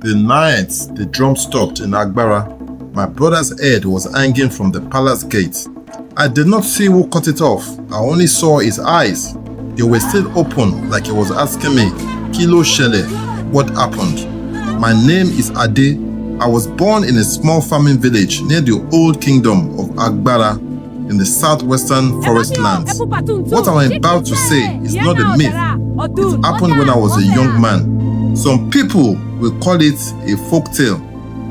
The night the drum stopped in Agbara, my brother's head was hanging from the palace gate. I did not see who cut it off. I only saw his eyes. They were still open, like he was asking me, Kilo Shele, what happened? My name is Ade. I was born in a small farming village near the old kingdom of Agbara in the southwestern forest lands. What I'm about to say is not a myth. It happened when I was a young man. Some people will call it a folk tale,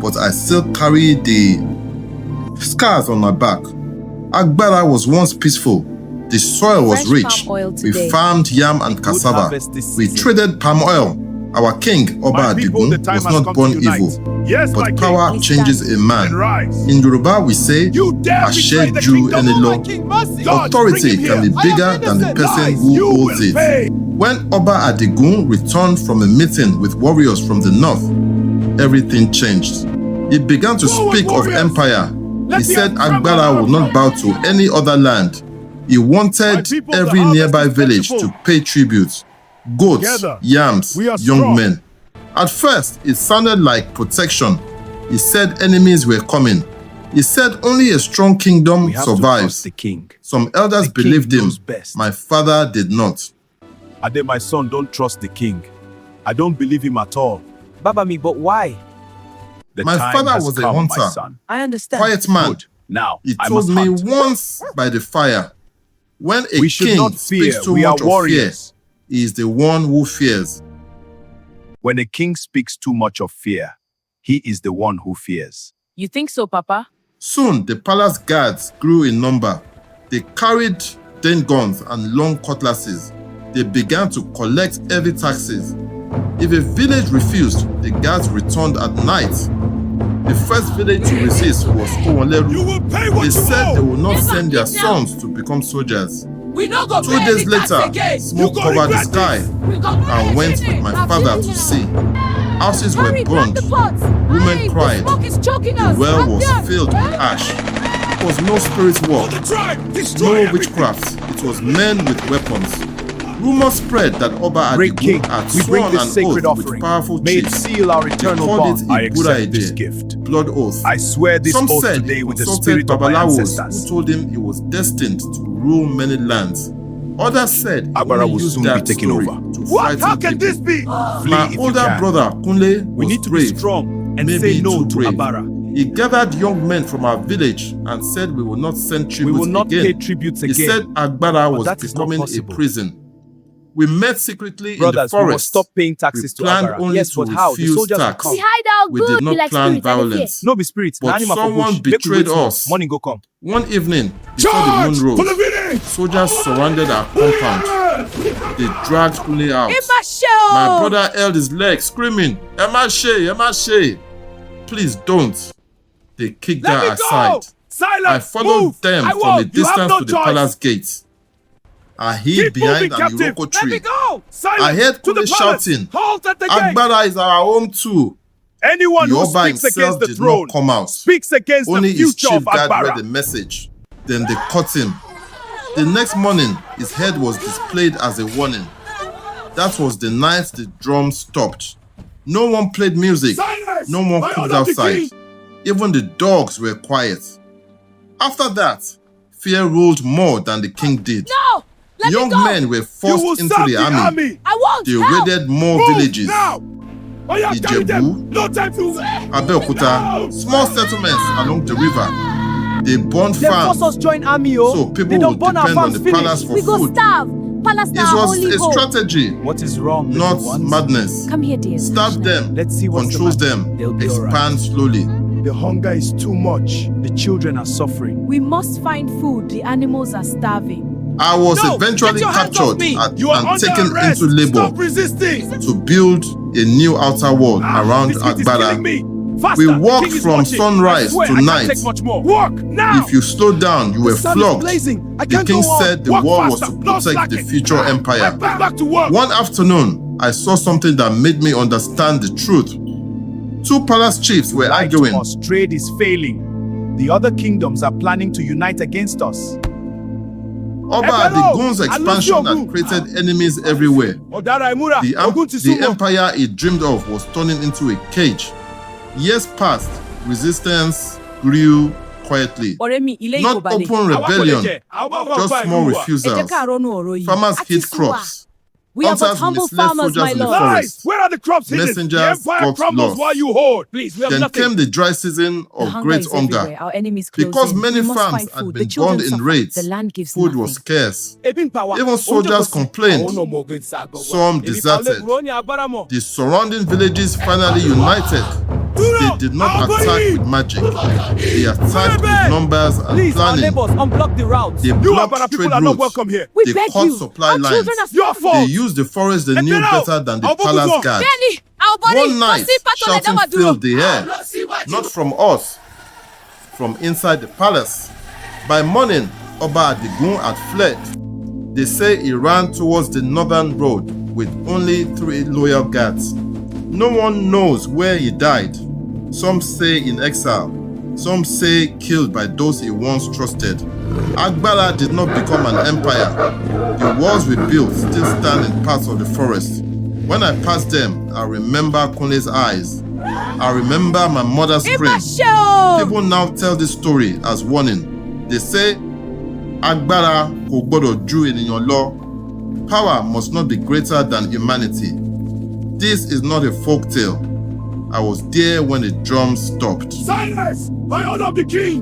but I still carry the scars on my back. Agbara was once peaceful. The soil was rich. We farmed yam and cassava. We traded palm oil. Our king, Oba Adigun, was not born evil, but power changes a man. In Yoruba, we say, Ashe Ju Enilo. Authority can be bigger than the person who holds it. When Oba Adigun returned from a meeting with warriors from the north, everything changed. He began to speak of empire. He said Agbara would not bow to any other land. He wanted every nearby village to pay tribute. Goats, yams, young men. At first, it sounded like protection. He said enemies were coming. He said only a strong kingdom survives. The king. Some elders believed him. My father did not. Ade, my son, don't trust the king. I don't believe him at all. Babami, but why? My father was a hunter. I understand. Quiet man. Good. Now, He I told must me hunt. once by the fire, when a We should king not fear. speaks too We are much of fear, warriors. he is the one who fears. When a king speaks too much of fear, he is the one who fears. You think so, Papa? Soon, the palace guards grew in number. They carried den guns and long cutlasses. They began to collect heavy taxes. If a village refused, the guards returned at night. The first village to resist was Owanleru. They said they would not send their sons to become soldiers. 2 days later, smoke covered the sky. I went with my father to see. Houses were burned. Women cried. The well was filled with ash. It was no spirit work, no witchcraft. It was men with weapons. Rumors spread that Oba Adigun had we bring sworn this an sacred oath with offering. powerful May it chiefs. seal our They eternal called bond. I it a Buddha accept this idea, gift. blood oath. I swear this Some oath said today he with the consulted spirit of my Babalawos, ancestors. who told him he was destined to rule many lands. Others said he Agbara only will used soon be that taken story over. to What? frighten How can people. this be? My Flee if you older can. brother Kunle We was need to brave, be strong and maybe say no too to brave. Agbara. He gathered young men from our village and said we will not send We tributes will not pay again. tributes He again. said Agbara was that is not becoming a possible. prison. We met secretly in the Brothers, we must forest. stop paying taxes to planned Agbara. only Yes, to but how? The refuse soldiers will tax. come. We hide our We good did not be like plan spirit and fear. violence. No be spirits. But na animal for someone bush. Make we betrayed wait small. us. Money go come. One evening, before the moon rose, soldiers surrounded our compound. They dragged Kunle out. My brother held his leg, screaming, Emashe, Emashe. Please don't. They kicked her aside. Silence. I followed Move. them I from won't. a You have distance no to the choice. palace gate. I hid Keep behind moving, an captive. iroko Let me tree. go. Silence. I heard to the Kunle palace. shouting, Halt at the gate. Agbara is our home too. Anyone The who Oba speaks against himself the did throne not come out. speaks against Only the his future chief of guard read Agbara. the message. Then they caught him. The next morning, his head was displayed as a warning. That was the night the drums stopped. No one played music. Silence! No one I cooked order the outside. king. Even the dogs were quiet. After that, fear ruled more than the king did. No! Let Young me go! men were You forced will into serve the army. I won't! They Help! raided more Move villages. now. Oh yeah, carry Ijebu, them. No time to. Abeokuta, small settlements along the river. They burned They force farms, us join army, oh. so They people don't would burn our depend on farms the palace finish. for We go food. starve. Palace It now was only a hope. strategy, What is wrong, not little ones? madness. Come here, dear. Starve them, Let's see what's control the matter. them, They'll be expand slowly. The hunger is too much. The children are suffering. We must find food. The animals are starving. I was No, eventually get your hands captured off me. You are and under taken arrest. into labor Stop resisting. to build a new outer wall around This heat is Agbara. killing me. Faster. We The walked king is from watching. sunrise I swear, to I night. can't take much more. Walk now. If you slowed down, you were The sun is flogged. blazing. I The can't king go on. said the Walk war was faster. to No protect the slacking. future empire. I'm back to work. One afternoon, I saw something that made me understand the truth. Two palace chiefs were arguing. Us, trade is failing. The other kingdoms are planning to unite against us. Oba Adigun's expansion had created enemies everywhere. The empire he dreamed of was turning into a cage. Years passed, resistance grew quietly. Not open rebellion, just small refusals. Farmers hid crops. We are but Hunters humble misled farmers, soldiers my in the lord. forest. Where are the crops hidden? Messengers The empire got crumbles lost. while you hoard. Please, we have Then nothing. came the dry season of The great is hunger. everywhere. Our enemies Because close in. many We must farms find had food. been The children burned in suffer. raids, The land gives food nothing. was scarce. Even Even soldiers complained. Some deserted. The surrounding villages finally united. They did not attack with magic. They attacked with numbers and Please, our planning. neighbors, unblock the routes. They You blocked Agbara trade people are not routes. welcome here. We They beg cut you. supply Our lines. children are Your They fault. used the forest they knew Get out. better than the Our palace bubbles guard. Benny, our body. One night, shouting filled the air. Not from us, from inside the palace. By morning, Oba Adigun had fled. They say he ran towards the northern road with only 3 loyal guards. No one knows where he died. Some say in exile. Some say killed by those he once trusted. Agbara did not become an empire. The walls we built still stand in parts of the forest. When I pass them, I remember Kunle's eyes. I remember my mother's scream. People now tell this story as warning. They say, Agbara kò gbọdọ̀ ju ènìyàn lọ. Power must not be greater than humanity. This is not a folk tale. I was there when the drums stopped. Silence! By order of the king!